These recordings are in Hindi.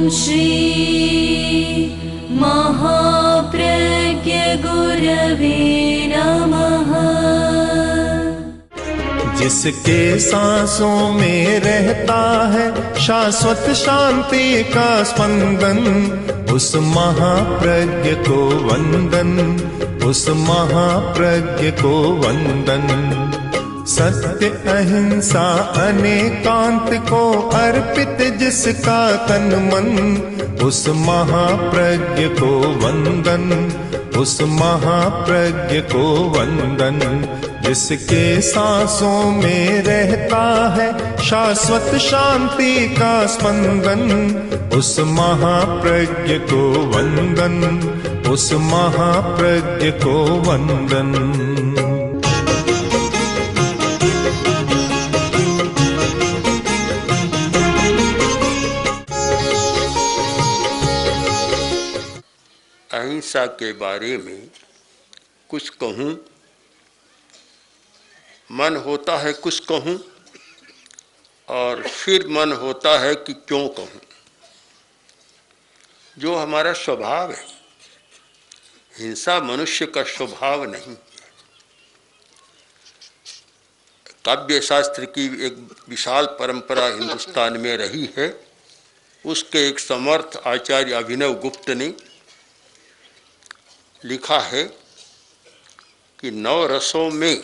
श्री महाप्रज्ञ गुरवे नमः। जिसके सांसों में रहता है शाश्वत शांति का स्पंदन, उस महाप्रज्ञ को वंदन, उस महाप्रज्ञ को वंदन। सत्य अहिंसा अनेकांत को अर्पित जिसका तन मन, उस महाप्रज्ञ को वंदन, उस महाप्रज्ञ को वंदन। जिसके सांसों में रहता है शाश्वत शांति का स्पंदन, उस महाप्रज्ञ को वंदन, उस महाप्रज्ञ को वंदन। अहिंसा के बारे में कुछ कहूँ, मन होता है कुछ कहूँ और फिर मन होता है कि क्यों कहूँ। जो हमारा स्वभाव है, हिंसा मनुष्य का स्वभाव नहीं। काव्य शास्त्र की एक विशाल परंपरा हिंदुस्तान में रही है। उसके एक समर्थ आचार्य अभिनव गुप्त ने लिखा है कि 9 रसों में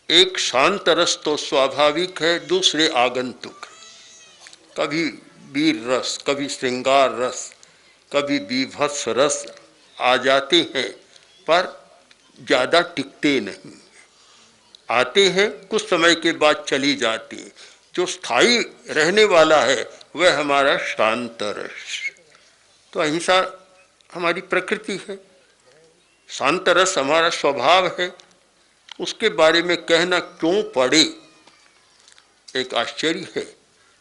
एक शांत रस तो स्वाभाविक है, दूसरे आगंतुक। कभी वीर रस, कभी श्रृंगार रस, कभी बीभत्स रस आ जाते हैं, पर ज़्यादा टिकते नहीं। आते हैं, कुछ समय के बाद चली जाती है। जो स्थायी रहने वाला है वह हमारा शांत रस। तो अहिंसा हमारी प्रकृति है, शांत रस हमारा स्वभाव है। उसके बारे में कहना क्यों पड़े, एक आश्चर्य है।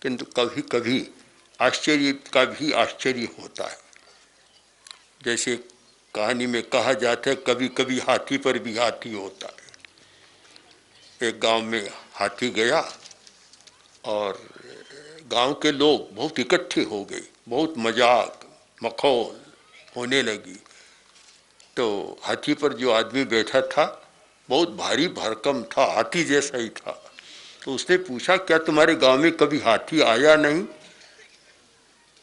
किंतु कभी कभी आश्चर्य का भी आश्चर्य होता है। जैसे कहानी में कहा जाता है, कभी कभी हाथी पर भी हाथी होता है। एक गांव में हाथी गया और गांव के लोग बहुत इकट्ठे हो गए, बहुत मजाक मखौल होने लगी। तो हाथी पर जो आदमी बैठा था बहुत भारी भरकम था, हाथी जैसा ही था। तो उसने पूछा, क्या तुम्हारे गांव में कभी हाथी आया नहीं?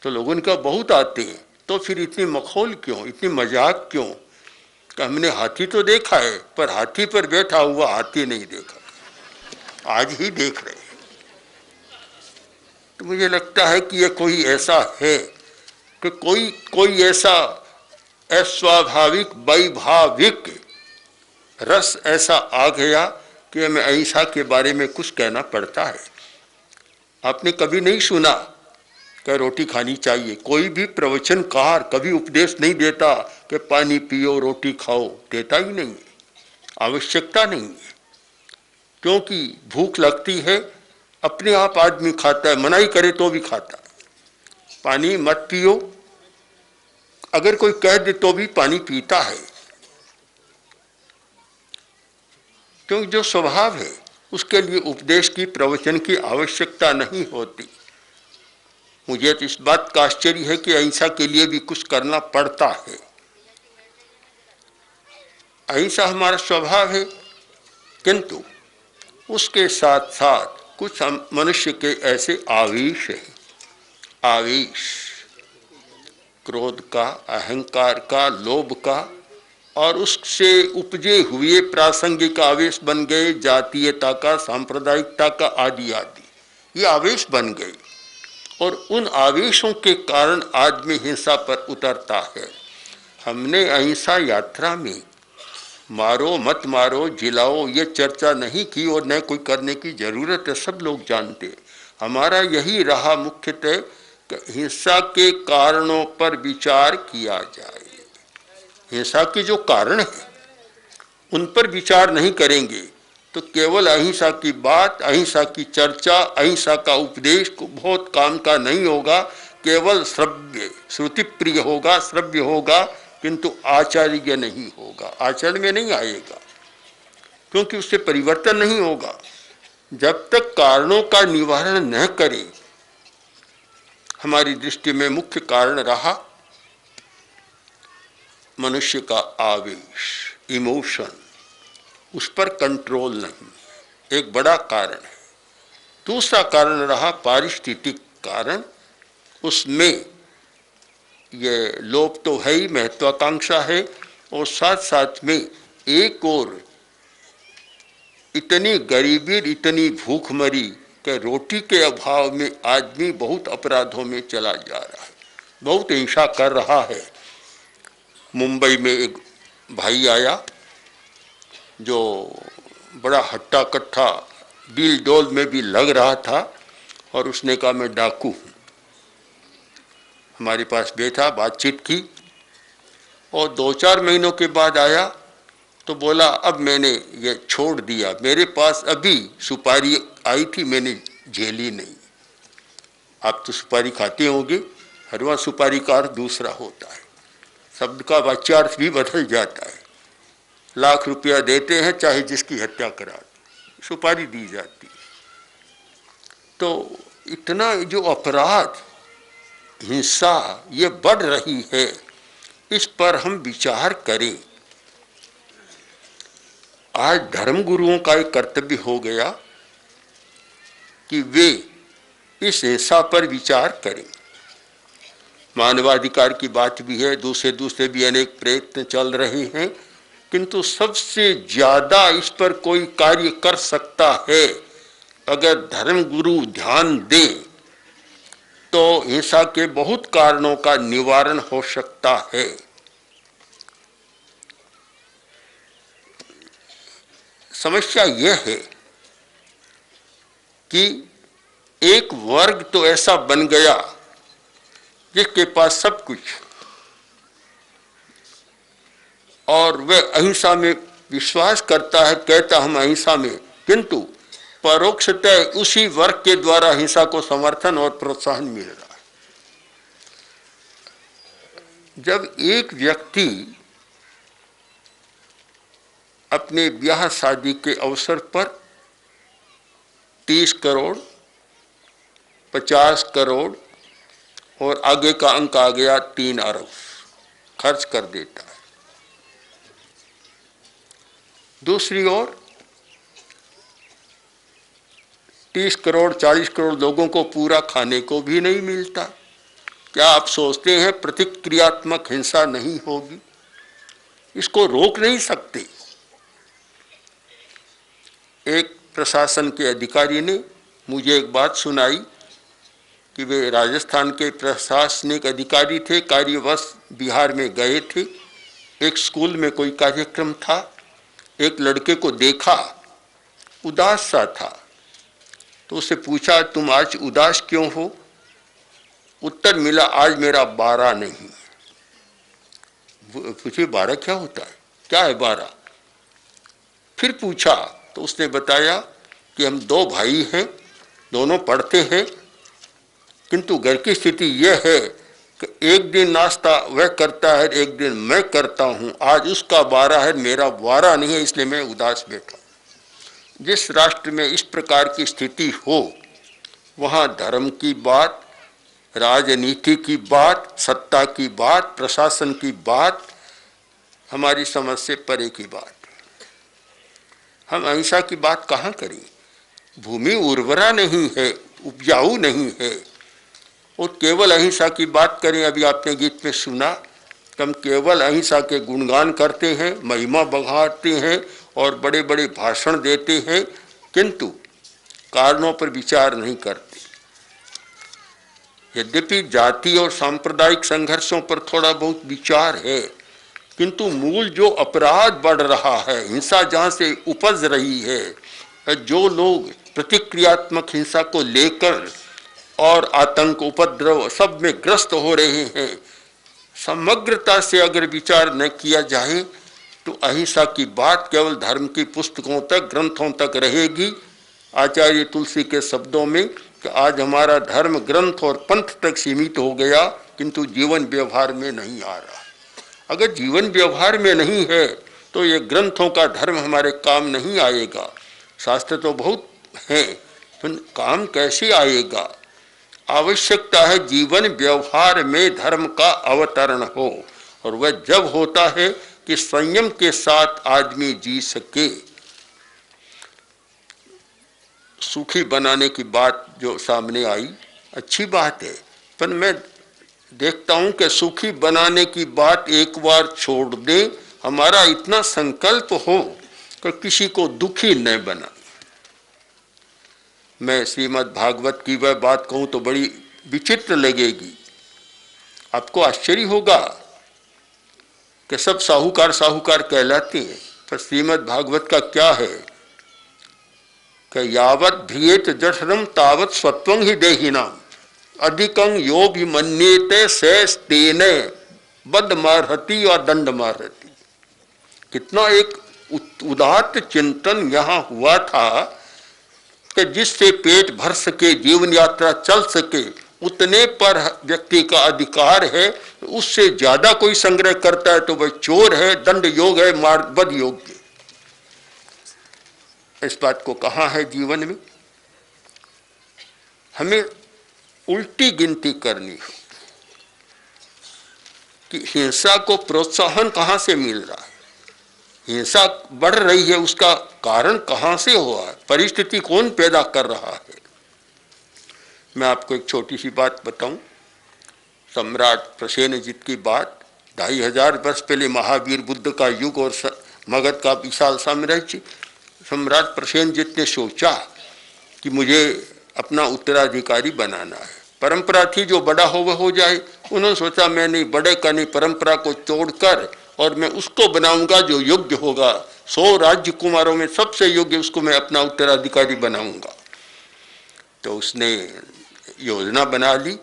तो लोगों ने कहा, बहुत आते हैं। तो फिर इतनी मखौल क्यों, इतनी मजाक क्यों? कि हमने हाथी तो देखा है, पर हाथी पर बैठा हुआ हाथी नहीं देखा, आज ही देख रहे हैं। तो मुझे लगता है कि यह कोई ऐसा है कि कोई ऐसा अस्वाभाविक वैभाविक रस ऐसा आ गया कि हमें अहिंसा के बारे में कुछ कहना पड़ता है। आपने कभी नहीं सुना कि रोटी खानी चाहिए। कोई भी प्रवचनकार कभी उपदेश नहीं देता कि पानी पियो रोटी खाओ, देता ही नहीं, आवश्यकता नहीं है। क्योंकि भूख लगती है, अपने आप आदमी खाता है, मनाही करे तो भी खाता है। पानी मत पियो, अगर कोई कह दे तो भी पानी पीता है, क्योंकि जो स्वभाव है उसके लिए उपदेश की, प्रवचन की आवश्यकता नहीं होती। मुझे तो इस बात का आश्चर्य है कि अहिंसा के लिए भी कुछ करना पड़ता है। अहिंसा हमारा स्वभाव है, किंतु उसके साथ साथ कुछ मनुष्य के ऐसे आवेश हैं, आवेश क्रोध का, अहंकार का, लोभ का, और उससे उपजे हुए प्रासंगिक आवेश बन गए, जातीयता का, सांप्रदायिकता का, आदि आदि ये आवेश बन गए। और उन आवेशों के कारण आदमी हिंसा पर उतरता है। हमने अहिंसा यात्रा में मारो मत मारो, जिलाओ, ये चर्चा नहीं की और न कोई करने की जरूरत है, सब लोग जानते। हमारा यही रहा मुख्यतः कि हिंसा के कारणों पर विचार किया जाए। हिंसा के जो कारण हैं उन पर विचार नहीं करेंगे तो केवल अहिंसा की बात, अहिंसा की चर्चा, अहिंसा का उपदेश को बहुत काम का नहीं होगा। केवल श्रव्य, श्रुति प्रिय होगा, श्रव्य होगा, किंतु आचार्य नहीं होगा, आचरण में नहीं आएगा, क्योंकि उससे परिवर्तन नहीं होगा। जब तक कारणों का निवारण न करे हमारी दृष्टि में मुख्य कारण रहा मनुष्य का आवेश, इमोशन, उस पर कंट्रोल नहीं, एक बड़ा कारण है। दूसरा कारण रहा पारिस्थितिक कारण, उसमें ये लोभ तो है ही, महत्वाकांक्षा है, और साथ साथ में एक और इतनी गरीबी, इतनी भूखमरी कि रोटी के अभाव में आदमी बहुत अपराधों में चला जा रहा है, बहुत हिंसा कर रहा है। मुंबई में एक भाई आया जो बड़ा हट्टा कट्ठा, डील डोल में भी लग रहा था, और उसने कहा मैं डाकू हूँ। हमारे पास बैठा, बातचीत की, और 2-4 महीनों के बाद आया तो बोला अब मैंने ये छोड़ दिया, मेरे पास अभी सुपारी आई थी, मैंने झेली नहीं। आप तो सुपारी खाते होंगे, हर वहाँ सुपारी का अर्थ दूसरा होता है, शब्द का वाच्यार्थ भी बदल जाता है। लाख रुपया देते हैं चाहे जिसकी हत्या करा दो, सुपारी दी जाती है। तो इतना जो अपराध, हिंसा ये बढ़ रही है, इस पर हम विचार करें। आज धर्मगुरुओं का एक कर्तव्य हो गया कि वे इस हिंसा पर विचार करें। मानवाधिकार की बात भी है, दूसरे भी अनेक प्रयत्न चल रहे हैं, किंतु सबसे ज्यादा इस पर कोई कार्य कर सकता है अगर धर्मगुरु ध्यान दें तो हिंसा के बहुत कारणों का निवारण हो सकता है। समस्या यह है कि एक वर्ग तो ऐसा बन गया जिसके पास सब कुछ, और वह अहिंसा में विश्वास करता है, कहता हम अहिंसा में, किंतु परोक्षतः उसी वर्ग के द्वारा हिंसा को समर्थन और प्रोत्साहन मिल रहा है। जब एक व्यक्ति अपने ब्याह शादी के अवसर पर 30 करोड़, 50 करोड़ और आगे का अंक आ गया 3 अरब खर्च कर देता है, दूसरी ओर 30 करोड़ 40 करोड़ लोगों को पूरा खाने को भी नहीं मिलता, क्या आप सोचते हैं प्रतिक्रियात्मक हिंसा नहीं होगी? इसको रोक नहीं सकते। एक प्रशासन के अधिकारी ने मुझे एक बात सुनाई कि वे राजस्थान के प्रशासनिक अधिकारी थे, कार्यवश बिहार में गए थे। एक स्कूल में कोई कार्यक्रम था, एक लड़के को देखा, उदास सा था, तो उससे पूछा तुम आज उदास क्यों हो? उत्तर मिला आज मेरा 12 नहीं। पूछे 12 क्या होता है, क्या है 12? फिर पूछा तो उसने बताया कि हम 2 भाई हैं, दोनों पढ़ते हैं, किंतु घर की स्थिति यह है कि एक दिन नाश्ता वह करता है, एक दिन मैं करता हूं, आज उसका 12 है, मेरा 12 नहीं है, इसलिए मैं उदास बैठा। जिस राष्ट्र में इस प्रकार की स्थिति हो वहां धर्म की बात, राजनीति की बात, सत्ता की बात, प्रशासन की बात हमारी समझ से परे की बात। हम अहिंसा की बात कहाँ करें? भूमि उर्वरा नहीं है, उपजाऊ नहीं है, और केवल अहिंसा की बात करें। अभी आपने गीत में सुना, हम केवल अहिंसा के गुणगान करते हैं, महिमा बढ़ाते हैं और बड़े बड़े भाषण देते हैं, किंतु कारणों पर विचार नहीं करते। यद्यपि जाति और सांप्रदायिक संघर्षों पर थोड़ा बहुत विचार है, किंतु मूल जो अपराध बढ़ रहा है, हिंसा जहाँ से उपज रही है, जो लोग प्रतिक्रियात्मक हिंसा को लेकर और आतंक, उपद्रव सब में ग्रस्त हो रहे हैं, समग्रता से अगर विचार न किया जाए तो अहिंसा की बात केवल धर्म की पुस्तकों तक, ग्रंथों तक रहेगी। आचार्य तुलसी के शब्दों में कि आज हमारा धर्म ग्रंथ और पंथ तक सीमित हो गया, किंतु जीवन व्यवहार में नहीं आ रहा। अगर जीवन व्यवहार में नहीं है तो ये ग्रंथों का धर्म हमारे काम नहीं आएगा। शास्त्र तो बहुत हैं, तो काम कैसे आएगा? आवश्यकता है जीवन व्यवहार में धर्म का अवतरण हो, और वह जब होता है कि संयम के साथ आदमी जी सके। सुखी बनाने की बात जो सामने आई अच्छी बात है, पर मैं देखता हूं कि सुखी बनाने की बात एक बार छोड़ दे, हमारा इतना संकल्प हो कि किसी को दुखी न बना। मैं श्रीमद् भागवत की वह बात कहूं तो बड़ी विचित्र लगेगी, आपको आश्चर्य होगा कि सब साहूकार साहूकार कहलाते हैं, पर श्रीमद् भागवत का क्या है कि यावत भियेत जठरम तावत स्वत्वं ही देहिनाम अधिकं यो भी मन्येते शेष तेने बद मारहति और दंड मारहति। कितना एक उदात्त चिंतन यहाँ हुआ था कि जिससे पेट भर सके, जीवन यात्रा चल सके, उतने पर व्यक्ति का अधिकार है। उससे ज्यादा कोई संग्रह करता है तो वह चोर है, दंड योग है, बद योग है। इस बात को कहाँ है जीवन में? हमें उल्टी गिनती करनी हो कि हिंसा को प्रोत्साहन कहाँ से मिल रहा है, हिंसा बढ़ रही है, उसका कारण कहाँ से हुआ है, परिस्थिति कौन पैदा कर रहा है। मैं आपको एक छोटी सी बात बताऊं, सम्राट प्रसेनजित की बात। 2500 वर्ष पहले महावीर बुद्ध का युग और मगध का विशाल साम्राज्य। सम्राट प्रसेनजित ने सोचा कि मुझे अपना उत्तराधिकारी बनाना है। परंपरा थी जो बड़ा हो वह हो जाए। उन्होंने सोचा मैं नहीं, बड़े का नहीं, परंपरा को तोड़कर और मैं उसको बनाऊंगा जो योग्य होगा। 100 राजकुमारों में सबसे योग्य उसको मैं अपना उत्तराधिकारी बनाऊंगा। तो उसने योजना बना ली।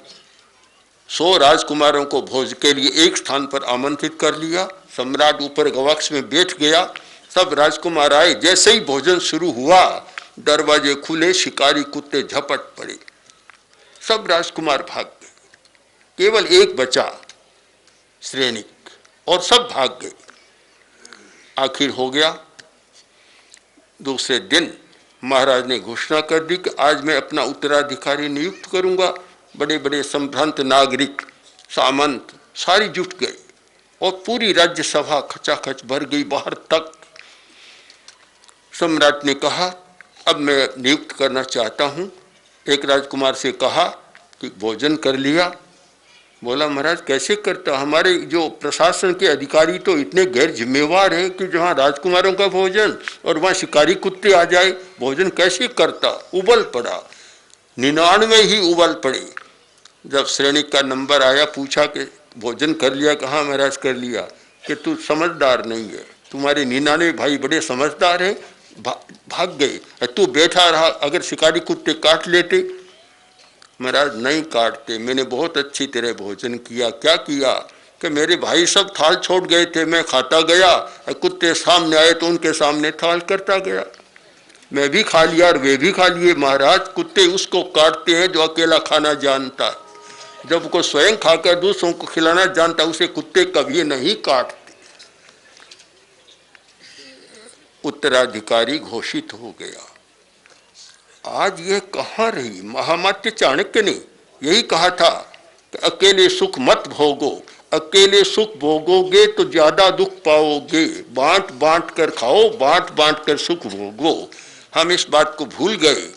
100 राजकुमारों को भोज के लिए एक स्थान पर आमंत्रित कर लिया। सम्राट ऊपर गवाक्ष में बैठ गया, सब राजकुमार आए। जैसे ही भोजन शुरू हुआ, दरवाजे खुले, शिकारी कुत्ते झपट पड़े, सब राजकुमार भाग गए। केवल एक बचा श्रेणिक, और सब भाग गए। आखिर हो गया। दूसरे दिन महाराज ने घोषणा कर दी कि आज मैं अपना उत्तराधिकारी नियुक्त करूंगा। बड़े बड़े संभ्रांत नागरिक, सामंत सारी जुट गए और पूरी राज्यसभा खचाखच भर गई बाहर तक। सम्राट ने कहा अब मैं नियुक्त करना चाहता हूं। एक राजकुमार से कहा कि भोजन कर लिया? बोला महाराज कैसे करता, हमारे जो प्रशासन के अधिकारी तो इतने गैर जिम्मेवार हैं कि जहाँ राजकुमारों का भोजन और वहाँ शिकारी कुत्ते आ जाए, भोजन कैसे करता। उबल पड़ा, 99 ही उबल पड़े। जब श्रेणी का नंबर आया, पूछा कि भोजन कर लिया? कहाँ महाराज कर लिया। कि तू समझदार नहीं है, तुम्हारे 99 भाई बड़े समझदार हैं, भाग गए, तू बैठा रहा। अगर शिकारी कुत्ते काट लेते? महाराज नहीं काटते, मैंने बहुत अच्छी तरह भोजन किया। क्या किया कि मेरे भाई सब थाल छोड़ गए थे, मैं खाता गया, कुत्ते सामने आए तो उनके सामने थाल करता गया। मैं भी खा लिया और वे भी खा लिए। महाराज कुत्ते उसको काटते हैं जो अकेला खाना जानता है। जब को स्वयं खाकर दूसरों को खिलाना जानता, उसे कुत्ते कभी नहीं काटते। उत्तराधिकारी घोषित हो गया। आज यह कहाँ रही? महामात्य चाणक्य ने यही कहा था कि अकेले सुख मत भोगो, अकेले सुख भोगोगे तो ज्यादा दुख पाओगे। बांट बांट कर खाओ, बांट बांट कर सुख भोगो। हम इस बात को भूल गए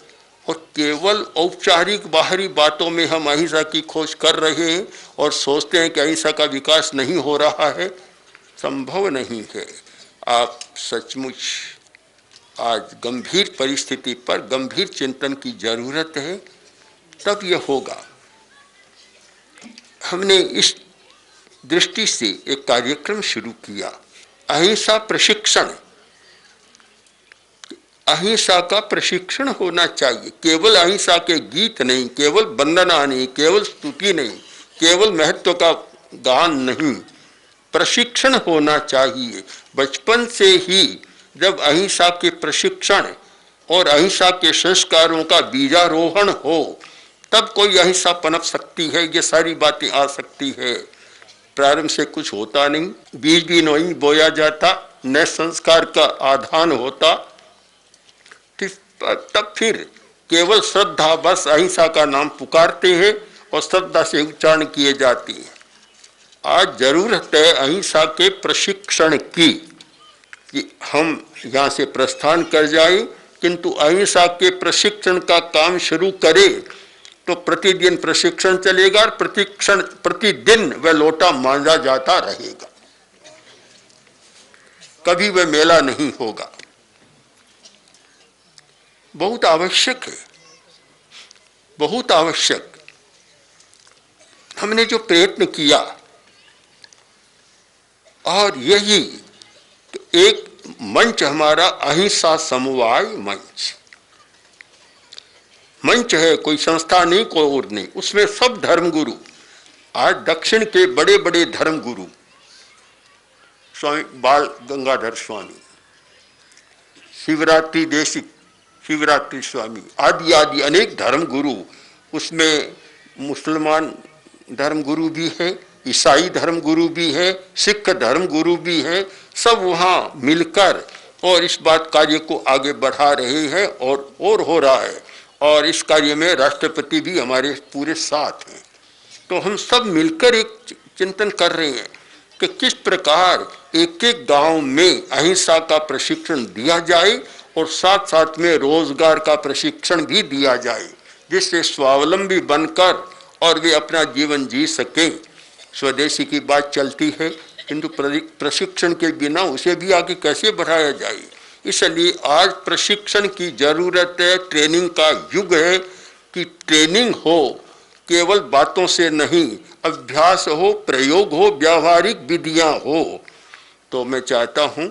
और केवल औपचारिक बाहरी बातों में हम अहिंसा की खोज कर रहे हैं और सोचते हैं कि अहिंसा का विकास नहीं हो रहा है। संभव नहीं है। आप सचमुच आज गंभीर परिस्थिति पर गंभीर चिंतन की जरूरत है, तब यह होगा। हमने इस दृष्टि से एक कार्यक्रम शुरू किया, अहिंसा प्रशिक्षण। अहिंसा का प्रशिक्षण होना चाहिए। केवल अहिंसा के गीत नहीं, केवल वंदना नहीं, केवल स्तुति नहीं, केवल महत्व का गान नहीं, प्रशिक्षण होना चाहिए। बचपन से ही जब अहिंसा के प्रशिक्षण और अहिंसा के संस्कारों का बीजारोहण हो, तब कोई अहिंसा पनप सकती है। ये सारी बातें आ सकती है। प्रारंभ से कुछ होता नहीं, बीज भी नहीं बोया जाता, न संस्कार का आधान होता, तब फिर केवल श्रद्धा बस अहिंसा का नाम पुकारते हैं और श्रद्धा से उच्चारण किए जाते हैं। आज जरूरत है अहिंसा के प्रशिक्षण की, कि हम यहाँ से प्रस्थान कर जाए, किंतु अहिंसा के प्रशिक्षण का काम शुरू करें तो प्रतिदिन प्रशिक्षण चलेगा और प्रतिदिन वह लोटा मांजा जाता रहेगा, कभी वह मेला नहीं होगा। बहुत आवश्यक है, बहुत आवश्यक। हमने जो प्रयत्न किया, और यही एक मंच हमारा अहिंसा समवाय मंच है, कोई संस्था नहीं, कोई और नहीं। उसमें सब धर्मगुरु, आज दक्षिण के बड़े बड़े धर्मगुरु, स्वामी बाल गंगाधर स्वामी, शिवरात्रि देशिक, शिवरात्रि स्वामी आदि आदि अनेक धर्मगुरु, उसमें मुसलमान धर्मगुरु भी है, ईसाई धर्मगुरु भी है, सिख धर्मगुरु भी है। सब वहाँ मिलकर और इस बात कार्य को आगे बढ़ा रहे हैं और हो रहा है। और इस कार्य में राष्ट्रपति भी हमारे पूरे साथ हैं। तो हम सब मिलकर एक चिंतन कर रहे हैं कि किस प्रकार एक एक गांव में अहिंसा का प्रशिक्षण दिया जाए और साथ साथ में रोजगार का प्रशिक्षण भी दिया जाए, जिससे स्वावलंबी बनकर और वे अपना जीवन जी सके। स्वदेशी की बात चलती है, किंतु प्रशिक्षण के बिना उसे भी आगे कैसे बढ़ाया जाए। इसलिए आज प्रशिक्षण की जरूरत है, ट्रेनिंग का युग है कि ट्रेनिंग हो, केवल बातों से नहीं, अभ्यास हो, प्रयोग हो, व्यावहारिक विधियां हो। तो मैं चाहता हूं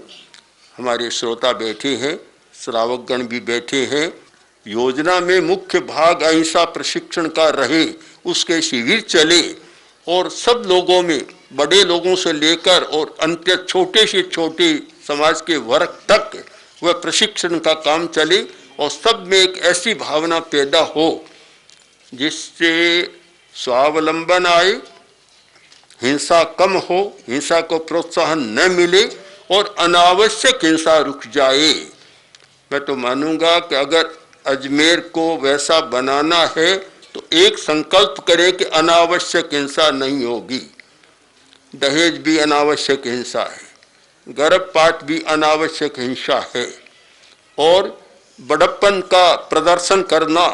हमारे श्रोता बैठे हैं, श्रावकगण भी बैठे हैं, योजना में मुख्य भाग अहिंसा प्रशिक्षण का रहे, उसके शिविर चले और सब लोगों में, बड़े लोगों से लेकर और अंत्य छोटे से छोटे समाज के वर्ग तक वह प्रशिक्षण का काम चले और सब में एक ऐसी भावना पैदा हो जिससे स्वावलंबन आए, हिंसा कम हो, हिंसा को प्रोत्साहन न मिले और अनावश्यक हिंसा रुक जाए। मैं तो मानूंगा कि अगर अजमेर को वैसा बनाना है तो एक संकल्प करे कि अनावश्यक हिंसा नहीं होगी। दहेज भी अनावश्यक हिंसा है, गर्भपात भी अनावश्यक हिंसा है, और बड़प्पन का प्रदर्शन करना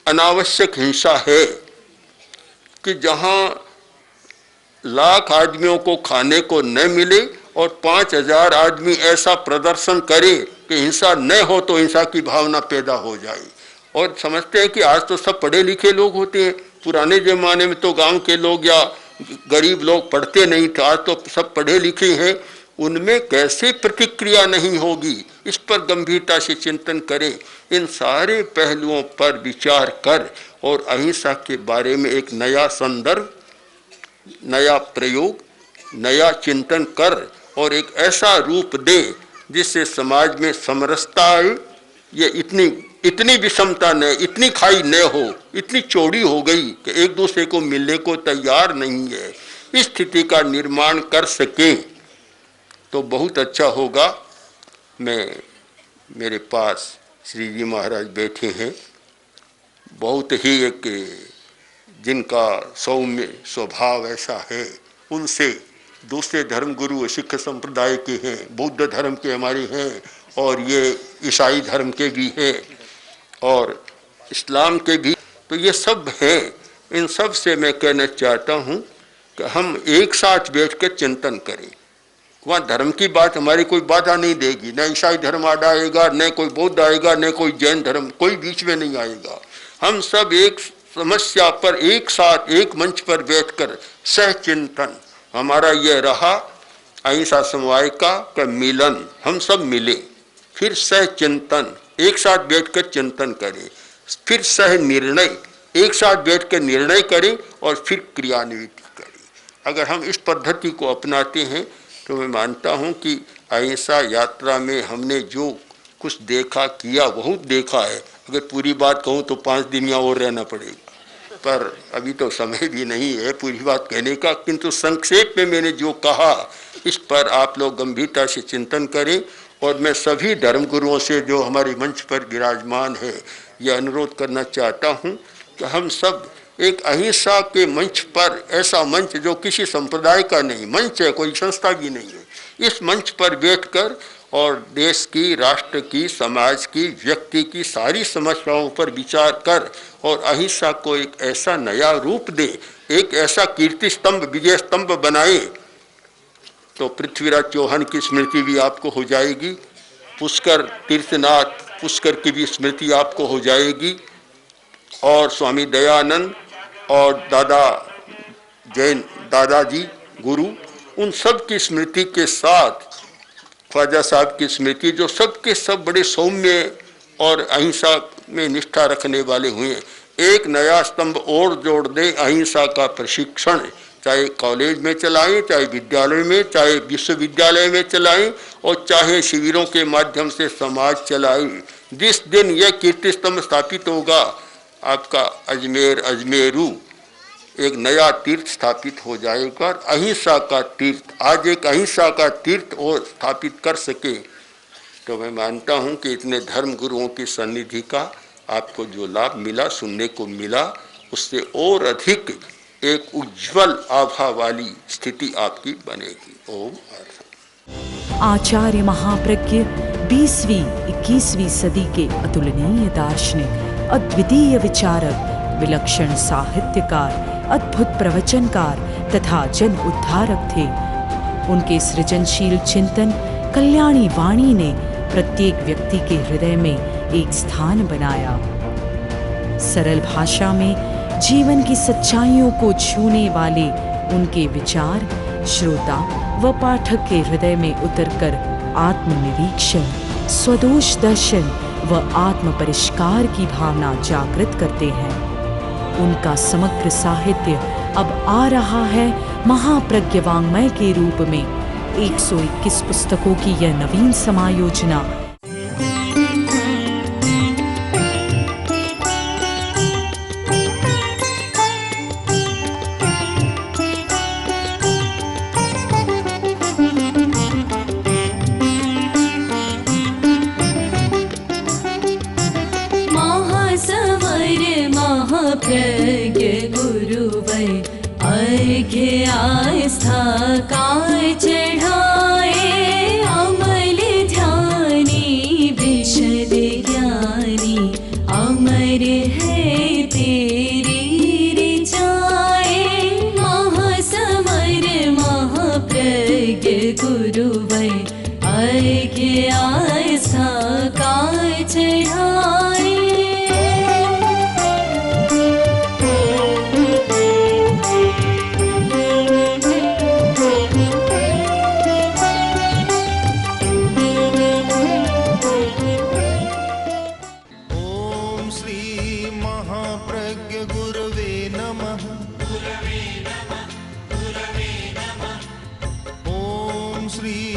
अनावश्यक हिंसा है। कि जहां लाख आदमियों को खाने को न मिले और 5000 आदमी ऐसा प्रदर्शन करे कि हिंसा न हो तो हिंसा की भावना पैदा हो जाए। और समझते हैं कि आज तो सब पढ़े लिखे लोग होते हैं, पुराने जमाने में तो गांव के लोग या गरीब लोग पढ़ते नहीं थे, आज तो सब पढ़े लिखे हैं। उनमें कैसे प्रतिक्रिया नहीं होगी, इस पर गंभीरता से चिंतन करें। इन सारे पहलुओं पर विचार कर और अहिंसा के बारे में एक नया संदर्भ, नया प्रयोग, नया चिंतन कर और एक ऐसा रूप दे जिससे समाज में समरसता आए। ये इतनी विषमता न, इतनी खाई न हो, इतनी चौड़ी हो गई कि एक दूसरे को मिलने को तैयार नहीं है। इस स्थिति का निर्माण कर सके तो बहुत अच्छा होगा। मेरे पास श्री जी महाराज बैठे हैं, बहुत ही एक जिनका सौम्य स्वभाव ऐसा है, उनसे दूसरे धर्म गुरु सिख संप्रदाय के हैं, बौद्ध धर्म के हमारे हैं, और ये ईसाई धर्म के भी हैं और इस्लाम के भी, तो ये सब हैं। इन सब से मैं कहना चाहता हूँ कि हम एक साथ बैठ कर चिंतन करें। वहाँ धर्म की बात हमारी कोई बाधा नहीं देगी, न ईसाई धर्म आएगा, न कोई बौद्ध आएगा, न कोई जैन धर्म, कोई बीच में नहीं आएगा। हम सब एक समस्या पर एक साथ एक मंच पर बैठकर सह चिंतन, हमारा यह रहा अहिंसा समवाय का मिलन, हम सब मिले, फिर सह चिंतन, एक साथ बैठकर चिंतन करें, फिर सह निर्णय, एक साथ बैठकर निर्णय करें और फिर क्रियान्वित करें। अगर हम इस पद्धति को अपनाते हैं तो मैं मानता हूं कि अहिंसा यात्रा में हमने जो कुछ देखा किया, बहुत देखा है। अगर पूरी बात कहूं तो 5 दिन या और रहना पड़ेगा, पर अभी तो समय भी नहीं है पूरी बात कहने का। किंतु संक्षेप में मैंने जो कहा, इस पर आप लोग गंभीरता से चिंतन करें और मैं सभी धर्मगुरुओं से जो हमारे मंच पर विराजमान है ये अनुरोध करना चाहता हूँ कि हम सब एक अहिंसा के मंच पर, ऐसा मंच जो किसी संप्रदाय का नहीं मंच है, कोई संस्था भी नहीं है, इस मंच पर बैठकर और देश की, राष्ट्र की, समाज की, व्यक्ति की सारी समस्याओं पर विचार कर और अहिंसा को एक ऐसा नया रूप दे, एक ऐसा कीर्ति स्तंभ, विजय स्तंभ बनाए, तो पृथ्वीराज चौहान की स्मृति भी आपको हो जाएगी, पुष्कर तीर्थनाथ पुष्कर की भी स्मृति आपको हो जाएगी, और स्वामी दयानंद और दादा जैन दादाजी गुरु, उन सब की स्मृति के साथ ख्वाजा साहब की स्मृति, जो सबके सब बड़े सौम्य और अहिंसा में निष्ठा रखने वाले हुए, एक नया स्तंभ और जोड़ दें। अहिंसा का प्रशिक्षण चाहे कॉलेज में चलाएं, चाहे विद्यालय में, चाहे विश्वविद्यालय में चलाएं, और चाहे शिविरों के माध्यम से समाज चलाएं। जिस दिन यह कीर्ति स्तंभ स्थापित होगा, आपका अजमेर, अजमेरू एक नया तीर्थ स्थापित हो जाएगा। और अहिंसा का तीर्थ, आज एक अहिंसा का तीर्थ और स्थापित कर सके, तो मैं मानता हूं कि इतने धर्म गुरुओं की सन्निधि का आपको जो लाभ मिला, सुनने को मिला, उससे और अधिक एक उज्जवल आभा वाली स्थिति आपकी बनेगी। ओम। आचार्य महाप्रज्ञ 20वीं 21वीं सदी के अतुलनीय दार्शनिक, अद्वितीय विचारक, विलक्षण साहित्यकार, अद्भुत प्रवचनकार तथा जन उद्धारक थे। उनके सृजनशील चिंतन कल्याणी वाणी ने प्रत्येक व्यक्ति के हृदय में एक स्थान बनाया। सरल भाषा में जीवन की सच्चाइयों को छूने वाले उनके विचार श्रोता व पाठक के हृदय में उतरकर आत्मनिरीक्षण, स्वदोष दर्शन व आत्म परिष्कार की भावना जागृत करते हैं। उनका समग्र साहित्य अब आ रहा है महाप्रज्ञ वाङ्मय के रूप में। 121 पुस्तकों की यह नवीन समायोजना प्रज्ञ गुरुवर अर्घ्य आस्था काय चढ़ाए, अमल ध्यानी विशद ज्ञानी, अमर है तेरी ऋचाए। महासमर महाप्रज्ञ गुरुवर अर्घ्य आस्था काय चढ़ाए। श्री